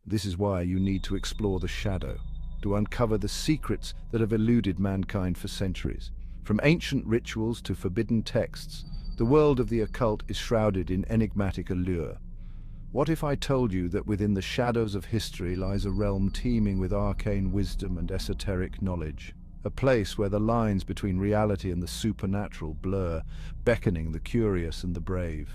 This is why you need to explore the shadow, to uncover the secrets that have eluded mankind for centuries. From ancient rituals to forbidden texts, the world of the occult is shrouded in enigmatic allure. What if I told you that within the shadows of history lies a realm teeming with arcane wisdom and esoteric knowledge? A place where the lines between reality and the supernatural blur, beckoning the curious and the brave.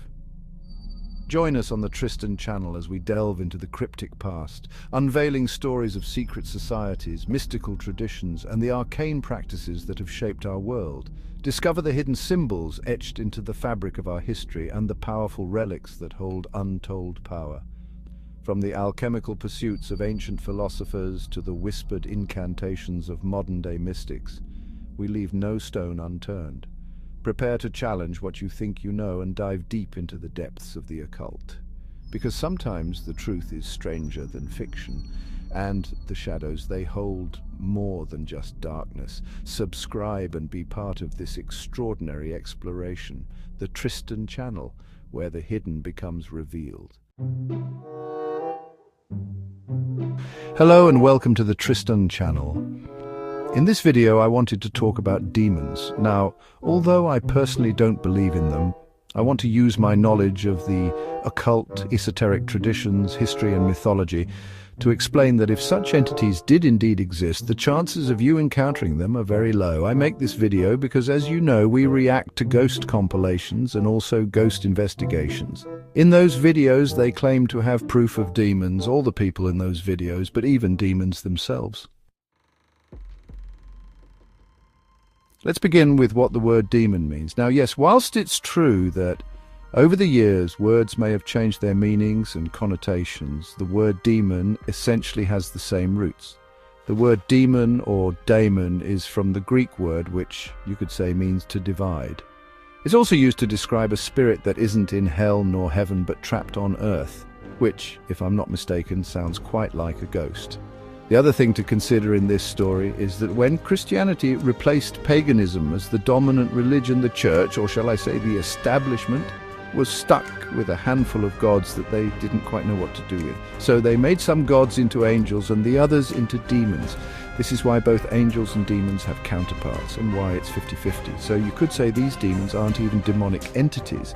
Join us on the Tristan channel as we delve into the cryptic past, unveiling stories of secret societies, mystical traditions, and the arcane practices that have shaped our world. Discover the hidden symbols etched into the fabric of our history and the powerful relics that hold untold power. From the alchemical pursuits of ancient philosophers to the whispered incantations of modern-day mystics, we leave no stone unturned. Prepare to challenge what you think you know and dive deep into the depths of the occult. Because sometimes the truth is stranger than fiction, and the shadows, they hold more than just darkness. Subscribe and be part of this extraordinary exploration, the Tristan channel, where the hidden becomes revealed. Hello and welcome to the Tristan channel. In this video I wanted to talk about demons. Now, although I personally don't believe in them, I want to use my knowledge of the occult, esoteric traditions, history and mythology to explain that if such entities did indeed exist, the chances of you encountering them are very low. I make this video because, as you know, we react to ghost compilations and also ghost investigations. In those videos they claim to have proof of demons, all the people in those videos, but even demons themselves. Let's begin with what the word demon means. Now, yes, whilst it's true that over the years words may have changed their meanings and connotations, the word demon essentially has the same roots. The word demon or daemon is from the Greek word, which you could say means to divide. It's also used to describe a spirit that isn't in hell nor heaven but trapped on earth, which, if I'm not mistaken, sounds quite like a ghost. The other thing to consider in this story is that when Christianity replaced paganism as the dominant religion, the church, or shall I say the establishment, was stuck with a handful of gods that they didn't quite know what to do with. So they made some gods into angels and the others into demons. This is why both angels and demons have counterparts and why it's 50-50. So you could say these demons aren't even demonic entities.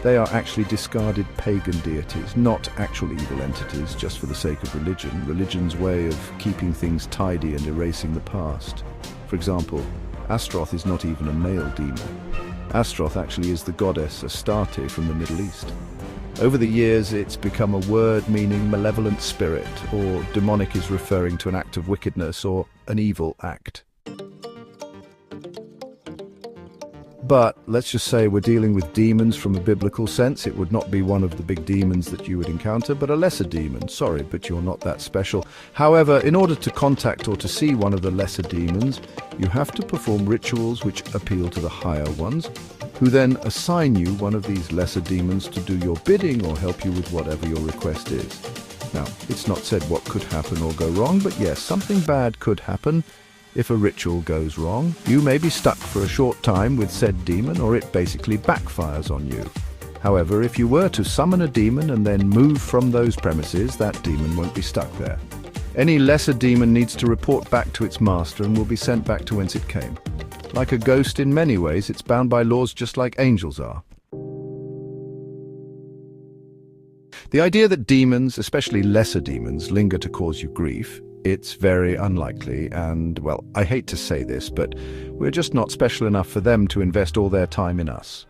They are actually discarded pagan deities, not actual evil entities just for the sake of religion, religion's way of keeping things tidy and erasing the past. For example, Astaroth is not even a male demon. Astaroth actually is the goddess Astarte from the Middle East. Over the years it's become a word meaning malevolent spirit, or demonic is referring to an act of wickedness or an evil act. But let's just say we're dealing with demons from a biblical sense. It would not be one of the big demons that you would encounter, but a lesser demon. Sorry, but you're not that special. However, in order to contact or to see one of the lesser demons, you have to perform rituals which appeal to the higher ones, who then assign you one of these lesser demons to do your bidding or help you with whatever your request is. Now, it's not said what could happen or go wrong, but yes, something bad could happen. If a ritual goes wrong, you may be stuck for a short time with said demon, or it basically backfires on you. However, if you were to summon a demon and then move from those premises, that demon won't be stuck there. Any lesser demon needs to report back to its master and will be sent back to whence it came. Like a ghost in many ways, it's bound by laws just like angels are. The idea that demons, especially lesser demons, linger to cause you grief, it's very unlikely, and, well, I hate to say this, but we're just not special enough for them to invest all their time in us.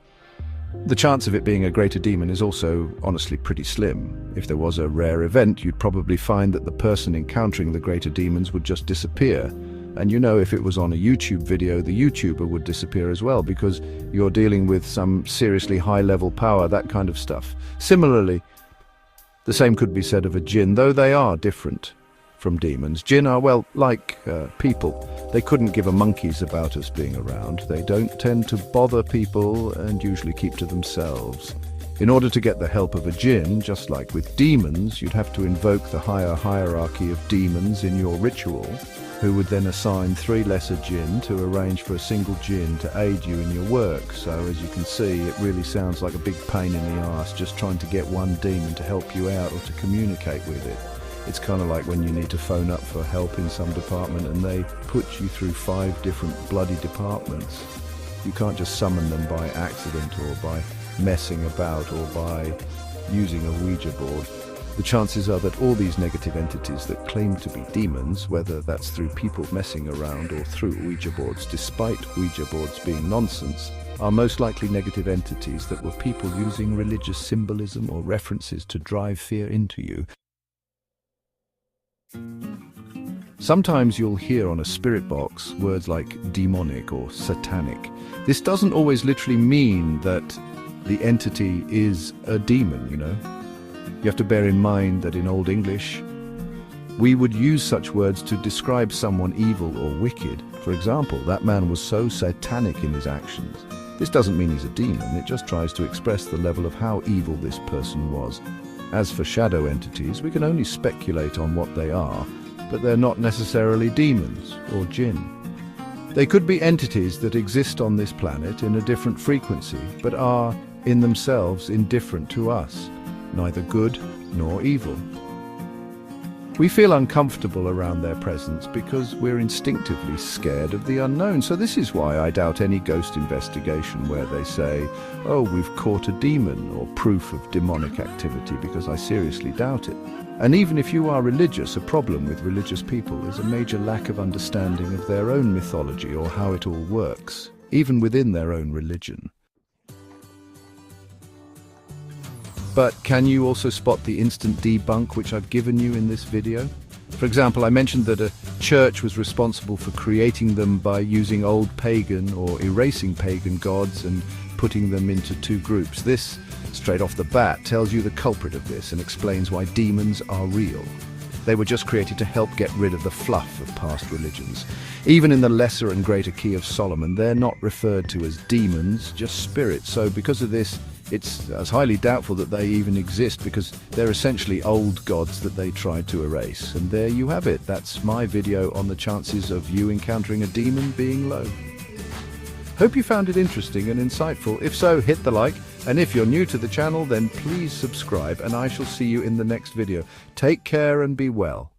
The chance of it being a greater demon is also, honestly, pretty slim. If there was a rare event, you'd probably find that the person encountering the greater demons would just disappear. And you know, if it was on a YouTube video, the YouTuber would disappear as well, because you're dealing with some seriously high-level power, that kind of stuff. Similarly, the same could be said of a jinn, though they are different from demons. Jinn are, well, like people. They couldn't give a monkeys about us being around. They don't tend to bother people and usually keep to themselves. In order to get the help of a jinn, just like with demons, you'd have to invoke the higher hierarchy of demons in your ritual, who would then assign 3 lesser jinn to arrange for a single jinn to aid you in your work. So as you can see, it really sounds like a big pain in the arse just trying to get one demon to help you out or to communicate with it. It's kind of like when you need to phone up for help in some department and they put you through 5 different bloody departments. You can't just summon them by accident or by messing about or by using a Ouija board. The chances are that all these negative entities that claim to be demons, whether that's through people messing around or through Ouija boards, despite Ouija boards being nonsense, are most likely negative entities that were people using religious symbolism or references to drive fear into you. Sometimes you'll hear on a spirit box words like demonic or satanic. This doesn't always literally mean that the entity is a demon, you know. You have to bear in mind that in Old English, we would use such words to describe someone evil or wicked. For example, that man was so satanic in his actions. This doesn't mean he's a demon, it just tries to express the level of how evil this person was. As for shadow entities, we can only speculate on what they are, but they're not necessarily demons or jinn. They could be entities that exist on this planet in a different frequency, but are, in themselves, indifferent to us, neither good nor evil. We feel uncomfortable around their presence because we're instinctively scared of the unknown. So this is why I doubt any ghost investigation where they say, oh, we've caught a demon, or proof of demonic activity, because I seriously doubt it. And even if you are religious, a problem with religious people is a major lack of understanding of their own mythology or how it all works, even within their own religion. But can you also spot the instant debunk which I've given you in this video? For example, I mentioned that a church was responsible for creating them by using old pagan or erasing pagan gods and putting them into 2 groups. This, straight off the bat, tells you the culprit of this and explains why demons are real. They were just created to help get rid of the fluff of past religions. Even in the lesser and greater key of Solomon, they're not referred to as demons, just spirits. So because of this, it's as highly doubtful that they even exist, because they're essentially old gods that they tried to erase. And there you have it. That's my video on the chances of you encountering a demon being low. Hope you found it interesting and insightful. If so, hit the like. And if you're new to the channel, then please subscribe, and I shall see you in the next video. Take care and be well.